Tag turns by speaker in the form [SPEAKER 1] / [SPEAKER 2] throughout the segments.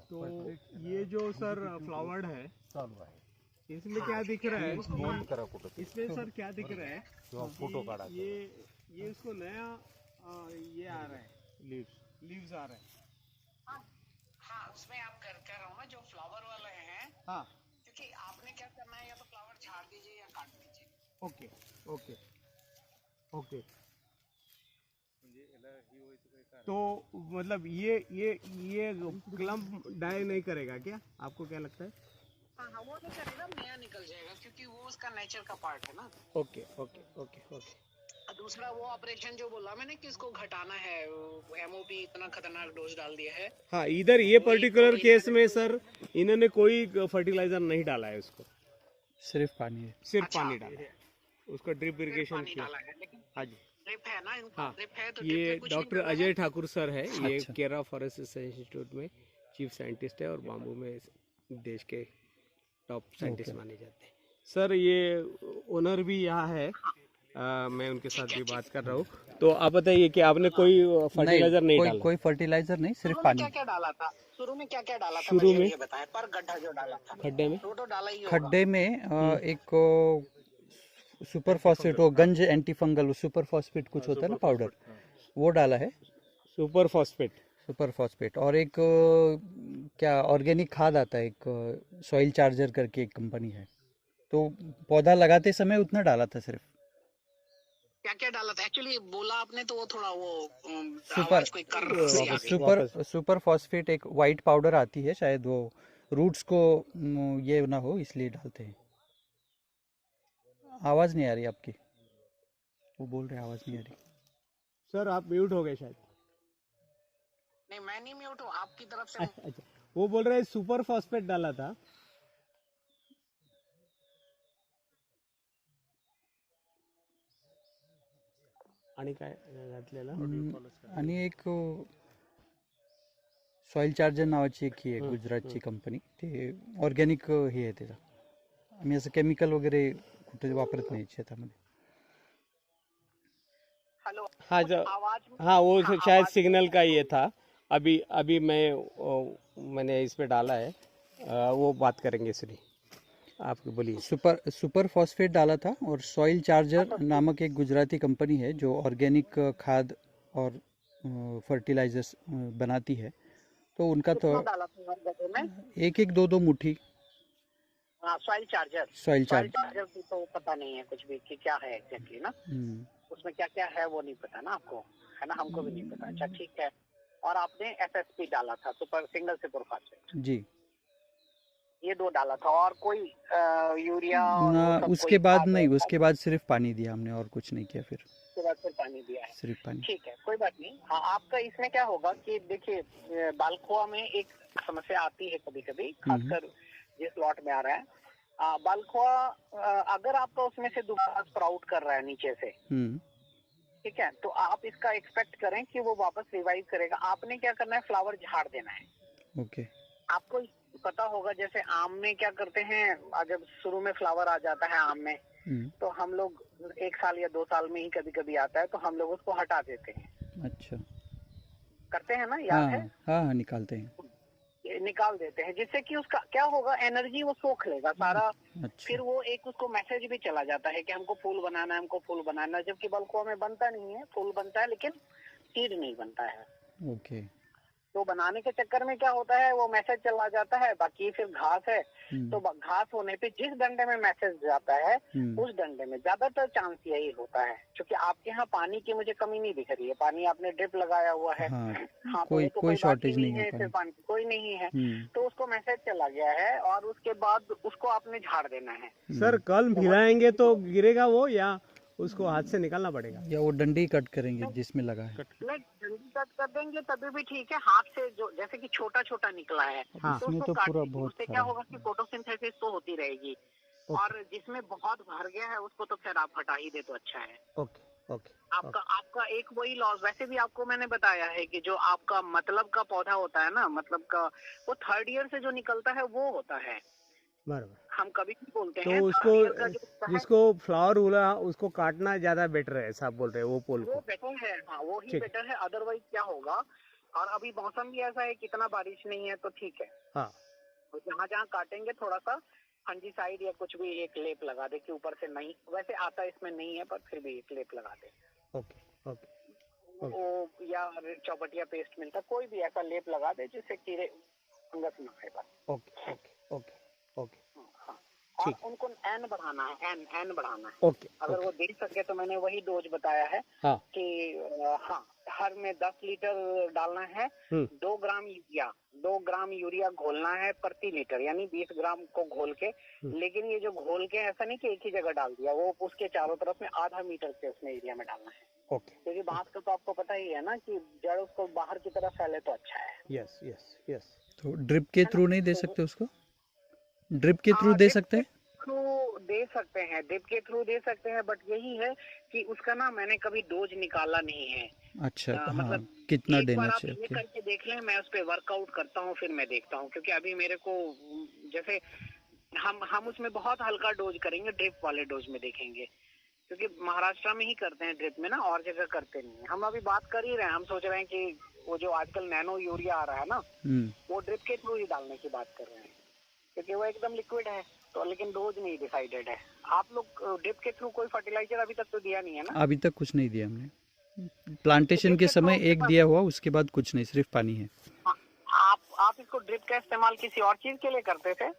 [SPEAKER 1] तो ये जो सर फ्लावर्ड है
[SPEAKER 2] चालू आहे
[SPEAKER 1] इसमें क्या दिख रहा है
[SPEAKER 2] नोंद करा कुठं
[SPEAKER 1] इसमें सर क्या दिख रहा है
[SPEAKER 2] किंवा फोटो
[SPEAKER 1] कि
[SPEAKER 2] काढा
[SPEAKER 1] ये इसको नया ये आ रहा है लीव्स आ रहा है।
[SPEAKER 3] हाँ उसमें आप कर रहा हूँ ना जो फ्लावर वाले हैं।
[SPEAKER 1] हाँ
[SPEAKER 3] क्योंकि आपने क्या करना है या तो फ्लावर झाड़ दीजिए या काट दीजिए।
[SPEAKER 1] Okay okay okay. तो मतलब ये क्लम्प डाई नहीं करेगा क्या, आपको क्या लगता है?
[SPEAKER 3] हाँ हाँ वो नहीं करेगा, नया निकल जाएगा क्योंकि वो उसका नेचर का पार्ट है ना।
[SPEAKER 1] Okay okay okay okay.
[SPEAKER 3] दूसरा वो ऑपरेशन जो बोला मैंने कि इसको घटाना है, एमओपी इतना खतरनाक डोज डाल दिया है।
[SPEAKER 1] हाँ इधर ये पर्टिकुलर केस में सर इन्होंने कोई फर्टिलाइजर नहीं डाला है, उसको
[SPEAKER 4] सिर्फ पानी है,
[SPEAKER 1] सिर्फ
[SPEAKER 3] अच्छा,
[SPEAKER 1] पानी डाला है, उसका ड्रिप इरिगेशन किया।
[SPEAKER 3] डाला है लेकिन
[SPEAKER 1] हाँ जी
[SPEAKER 3] ड्रिप है ना इनका,
[SPEAKER 1] हाँ,
[SPEAKER 3] ड्रिप है तो
[SPEAKER 1] ये
[SPEAKER 3] ड्रिप में कुछ नहीं
[SPEAKER 1] डॉक्टर
[SPEAKER 3] डाला है।
[SPEAKER 1] अजय ठाकुर सर है, ये
[SPEAKER 4] अच्छा।
[SPEAKER 1] केरला फॉरेस्ट रिसर्च इंस्टीट्यूट में चीफ साइंटिस्ट है और बाम्बू में देश के टॉप साइंटिस्ट माने जाते हैं। सर ये ओनर भी यहाँ है, मैं उनके साथ भी बात कर रहा हूँ। तो आप बताइए कि आपने कोई फर्टिलाइजर नहीं डाला?
[SPEAKER 4] कोई फर्टिलाइजर नहीं, सिर्फ
[SPEAKER 3] शुरू में
[SPEAKER 4] पानी।
[SPEAKER 3] क्या क्या डाला था? शुरू में क्या क्या डाला था?
[SPEAKER 1] शुरू
[SPEAKER 3] मुझे
[SPEAKER 1] में
[SPEAKER 3] ये बताएं, पर गड्ढा जो डाला था
[SPEAKER 1] खड्डे में,
[SPEAKER 3] वो तो डाला ही होगा।
[SPEAKER 4] खड्डे में एक सुपर फॉस्फेट, वो गंज एंटी फंगल सुपर फॉस्फेट कुछ होता है ना पाउडर, वो डाला है,
[SPEAKER 1] सुपर फॉस्फेट।
[SPEAKER 4] और एक क्या ऑर्गेनिक खाद आता है, एक सॉइल चार्जर करके एक कंपनी है, तो पौधा लगाते समय उतना डाला था सिर्फ।
[SPEAKER 3] क्या क्या डाला था एक्चुअली बोला आपने, तो वो थोड़ा वो
[SPEAKER 4] सुपर
[SPEAKER 3] आवाज कोई कर सी आ गई।
[SPEAKER 4] सुपर फॉस्फेट एक वाइट पाउडर आती है, शायद वो रूट्स को ये ना हो इसलिए डालते हैं। आवाज नहीं आ रही आपकी, वो बोल रहे आवाज नहीं आ रही।
[SPEAKER 1] सर आप म्यूट हो गए शायद।
[SPEAKER 3] नहीं मैं नहीं म्यूट हूँ, आपकी तरफ से।
[SPEAKER 1] अच्छा, वो बोल रहे हैं सुपर फॉस्फेट डाला था। आणि काय घातलेलं?
[SPEAKER 4] आणि एक सॉइल चार्जर नावाची एक ही आहे गुजरातची कंपनी, ते ऑर्गॅनिक हे आहे त्याचा। आम्ही असं केमिकल वगैरे कुठे वापरत नाही शेतामध्ये।
[SPEAKER 3] हेलो
[SPEAKER 1] हाँ जो
[SPEAKER 3] आवाज
[SPEAKER 1] हाँ वो शायद सिग्नल का ये था। अभी मैंने इस पे डाला है, वो बात करेंगे। सुनिए आप बोलिए।
[SPEAKER 4] सुपर फॉस्फेट डाला था, और सॉइल चार्जर नामक एक गुजराती कंपनी है जो ऑर्गेनिक खाद और फर्टिलाइजर्स बनाती है, तो उनका तो
[SPEAKER 3] डाला था गड्ढे में?
[SPEAKER 4] एक दो मुट्ठी
[SPEAKER 3] हाँ सॉइल चार्जर की तो पता नहीं है कुछ भी कि क्या है एग्जैक्टली ना, उसमें क्या क्या है वो नहीं पता ना आपको, है ना, हमको भी नहीं पता। अच्छा ठीक है। और आपने एसएसपी डाला था, सिंगल सुपर फॉस्फेट
[SPEAKER 4] जी,
[SPEAKER 3] ये दो डाला था, और कोई यूरिया
[SPEAKER 4] ना
[SPEAKER 3] और
[SPEAKER 4] उसके बाद नहीं, उसके बाद सिर्फ पानी दिया हमने और कुछ नहीं किया, फिर
[SPEAKER 3] उसके बाद फिर पानी दिया है,
[SPEAKER 4] सिर्फ पानी।
[SPEAKER 3] ठीक है कोई बात नहीं। हाँ आपका इसमें क्या होगा कि देखिए बालखुआ में एक समस्या आती है कभी कभी, खासकर जिस लॉट में आ रहा है बालखुआ, अगर आपका उसमें से दोबारा स्प्राउट कर रहा है नीचे से, ठीक है, तो आप इसका एक्सपेक्ट करें कि वो वापस रिवाइव करेगा। आपने क्या करना है, फ्लावर झाड़ देना है।
[SPEAKER 4] ओके।
[SPEAKER 3] आपको पता होगा जैसे आम में क्या करते हैं, जब शुरू में फ्लावर आ जाता है आम में, तो हम लोग 1 साल या 2 साल में ही कभी कभी आता है, तो हम लोग उसको हटा देते हैं।
[SPEAKER 4] अच्छा,
[SPEAKER 3] करते हैं ना, याद है?
[SPEAKER 4] हाँ निकालते हैं,
[SPEAKER 3] निकाल देते हैं, जिससे कि उसका क्या होगा, एनर्जी वो सोख लेगा सारा।
[SPEAKER 4] अच्छा।
[SPEAKER 3] फिर वो एक उसको मैसेज भी चला जाता है कि हमको फूल बनाना है, हमको फूल बनाना है, जबकि बल्कुआ में बनता नहीं है, फूल बनता है लेकिन सीड नहीं बनता है।
[SPEAKER 4] ओके।
[SPEAKER 3] तो बनाने के चक्कर में क्या होता है, वो मैसेज चला जाता है। बाकी फिर घास है, तो घास होने पे जिस डंडे में मैसेज जाता है उस डंडे में ज्यादातर चांस यही होता है, क्योंकि आपके यहाँ पानी की मुझे कमी नहीं दिख रही है, पानी आपने ड्रिप लगाया हुआ है। हाँ,
[SPEAKER 4] कोई शॉर्टेज नहीं है,
[SPEAKER 3] फिर पानी कोई नहीं है, तो उसको मैसेज चला गया है और उसके बाद उसको आपने झाड़ देना है।
[SPEAKER 1] सर कल भिलाएंगे तो गिरेगा वो, या उसको हाथ से निकालना पड़ेगा,
[SPEAKER 4] या वो डंडी कट करेंगे जिसमें लगा है?
[SPEAKER 3] नहीं डंडी कट कर देंगे तभी भी ठीक है, हाथ से जो जैसे कि छोटा छोटा निकला है तो उसको काट दीजिए। उससे क्या होगा कि फोटोसिंथेसिस तो होती रहेगी, और जिसमें बहुत भर गया है उसको तो फिर आप हटा ही दे तो अच्छा है।
[SPEAKER 1] ओके।
[SPEAKER 3] आपका एक वही लॉस, वैसे भी आपको मैंने बताया है कि जो आपका मतलब का पौधा होता है ना, मतलब का वो 3rd ईयर से जो निकलता है वो होता है,
[SPEAKER 1] बराबर।
[SPEAKER 3] हम कभी भी बोलते
[SPEAKER 1] तो
[SPEAKER 3] हैं
[SPEAKER 1] उसको जिसको फ्लावर हुआ उसको काटना ज्यादा बेटर है, ऐसा आप बोल रहे हैं? वो पोल
[SPEAKER 3] वो
[SPEAKER 1] को
[SPEAKER 3] बेटर है, हाँ वो ही बेटर है। अदरवाइज क्या होगा और अभी मौसम भी ऐसा है कि इतना बारिश नहीं है तो ठीक है।
[SPEAKER 1] हाँ
[SPEAKER 3] तो जहाँ जहाँ काटेंगे थोड़ा सा फंजीसाइड या कुछ भी एक लेप लगा दे कि ऊपर से नहीं, वैसे आता इसमें नहीं है पर फिर भी एक लेप लगा दे।
[SPEAKER 1] ओके ओके
[SPEAKER 3] वो या चौपटिया पेस्ट मिलता, कोई भी ऐसा लेप लगा दे जिससे कीड़े फंगस ना आए बस।
[SPEAKER 1] ओके ओके ओके ओके
[SPEAKER 3] हाँ, और
[SPEAKER 1] ठीक।
[SPEAKER 3] उनको एन बढ़ाना है, एन बढ़ाना है।
[SPEAKER 1] ओके
[SPEAKER 3] अगर वो दे सके तो मैंने वही डोज बताया है
[SPEAKER 1] हाँ
[SPEAKER 3] कि हाँ, हर में 10 लीटर डालना है। 2 ग्राम यूरिया घोलना है प्रति लीटर, यानी 20 ग्राम को घोल के। लेकिन ये जो घोल के ऐसा नहीं कि एक ही जगह डाल दिया, वो उसके चारों तरफ में आधा मीटर के उसमें एरिया में डालना है।
[SPEAKER 1] ओके
[SPEAKER 3] क्योंकि बांस का तो आपको पता ही है ना कि जड़ उसको बाहर की तरफ फैले तो अच्छा है।
[SPEAKER 1] Yes yes yes.
[SPEAKER 4] तो ड्रिप के थ्रू नहीं दे सकते उसको? ड्रिप के थ्रू दे सकते हैं?
[SPEAKER 3] थ्रू दे सकते हैं, ड्रिप के थ्रू दे सकते हैं, बट यही है कि उसका ना मैंने कभी डोज निकाला नहीं है।
[SPEAKER 4] अच्छा हाँ,
[SPEAKER 3] मतलब
[SPEAKER 4] कितना
[SPEAKER 3] एक
[SPEAKER 4] देना
[SPEAKER 3] बार आप
[SPEAKER 4] चाहिए?
[SPEAKER 3] ये करके देख लें, मैं उस पर वर्कआउट करता हूँ फिर मैं देखता हूँ। क्योंकि अभी मेरे को जैसे हम उसमें बहुत हल्का डोज करेंगे, ड्रिप वाले डोज में देखेंगे, क्योंकि महाराष्ट्र में ही करते हैं ड्रिप में ना, और जगह करते नहीं है। हम अभी बात कर ही रहे हैं, हम सोच रहे हैं कि वो जो आजकल नैनो यूरिया आ रहा है ना, वो ड्रिप के थ्रू ही डालने की बात कर रहे हैं, क्योंकि वो एकदम लिक्विड है। तो लेकिन डोज नहीं डिसाइडेड है। आप लोग ड्रिप के थ्रू कोई फर्टिलाइजर अभी तक तो दिया नहीं है ना?
[SPEAKER 4] अभी तक कुछ नहीं दिया हमने। प्लांटेशन के समय एक दिया हुआ, उसके बाद कुछ नहीं, सिर्फ पानी है।
[SPEAKER 3] आप इसको ड्रिप का इस्तेमाल किसी और चीज के लिए करते थे?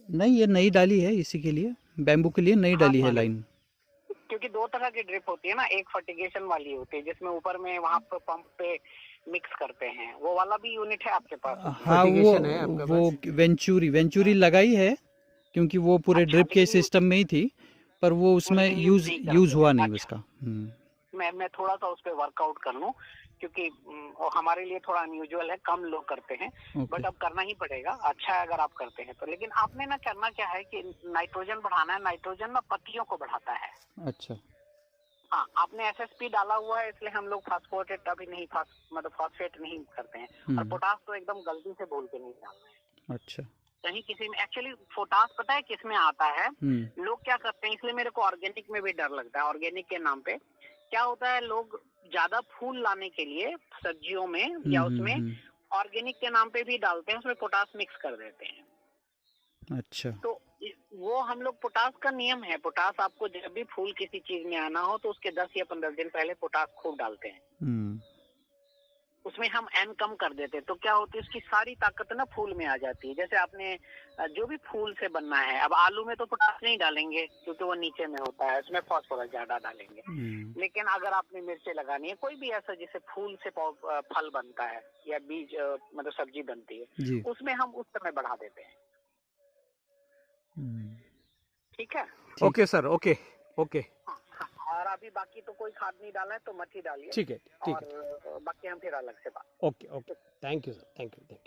[SPEAKER 4] नहीं, ये नई डाली है, इसी के लिए, बैम्बू के लिए नई डाली है लाइन।
[SPEAKER 3] क्योंकि 2 तरह की ड्रिप होती है ना, एक फर्टिगेशन वाली होती है जिसमें ऊपर में वहाँ पे पंप पे मिक्स करते हैं, वो वाला भी यूनिट है आपके पास?
[SPEAKER 4] हाँ,
[SPEAKER 1] Fertigation है आपके
[SPEAKER 4] वो वेंचुरी लगाई है, क्योंकि वो पूरे ड्रिप के सिस्टम में ही थी, पर वो उसमें यूज हुआ नहीं उसका।
[SPEAKER 3] मैं थोड़ा सा उस पर वर्कआउट कर लूँ, क्योंकि हमारे लिए थोड़ा अनयूजुअल है, कम लोग करते हैं। बट अब करना ही पड़ेगा, अच्छा है अगर आप करते हैं तो। लेकिन आपने ना करना क्या है कि नाइट्रोजन बढ़ाना है। नाइट्रोजन ना पत्तियों को बढ़ाता है।
[SPEAKER 4] अच्छा
[SPEAKER 3] हाँ, आपने एसएसपी डाला हुआ है इसलिए हम लोग फास्फोरेट अभी नहीं, मतलब फॉस्फेट नहीं करते हैं। और पोटास तो एकदम गलती से बोल के नहीं डालना है।
[SPEAKER 4] अच्छा।
[SPEAKER 3] कहीं किसी में एक्चुअली पोटास पता है किस में आता है? लोग क्या करते हैं, इसलिए मेरे को ऑर्गेनिक में भी डर लगता है। ऑर्गेनिक के नाम पे क्या होता है, लोग ज्यादा फूल लाने के लिए सब्जियों में या उसमें ऑर्गेनिक के नाम पे भी डालते हैं, उसमें पोटास मिक्स कर देते हैं।
[SPEAKER 4] अच्छा।
[SPEAKER 3] तो वो हम लोग, पोटास का नियम है, पोटास आपको जब भी फूल किसी चीज में आना हो तो उसके 10 या 15 दिन पहले पोटास खूब डालते हैं। उसमें हम एन कम कर देते हैं, तो क्या होती है, उसकी सारी ताकत ना फूल में आ जाती है। जैसे आपने जो भी फूल से बनना है, अब आलू में तो पोटास नहीं डालेंगे क्योंकि वो नीचे में होता है, उसमें फास्फोरस ज्यादा डालेंगे। लेकिन अगर आपने मिर्चे लगानी है, कोई भी ऐसा जिसे फूल से फल बनता है या बीज मतलब सब्जी बनती है, उसमें हम उस समय बढ़ा देते हैं। ठीक है?
[SPEAKER 1] Okay sir, okay okay.
[SPEAKER 3] और अभी बाकी तो कोई खाद नहीं डाला है तो मत ही डालिए।
[SPEAKER 1] ठीक है ठीक है।
[SPEAKER 3] और बाकी हम फिर अलग से बात।
[SPEAKER 1] Okay okay, thank you sir, thank you.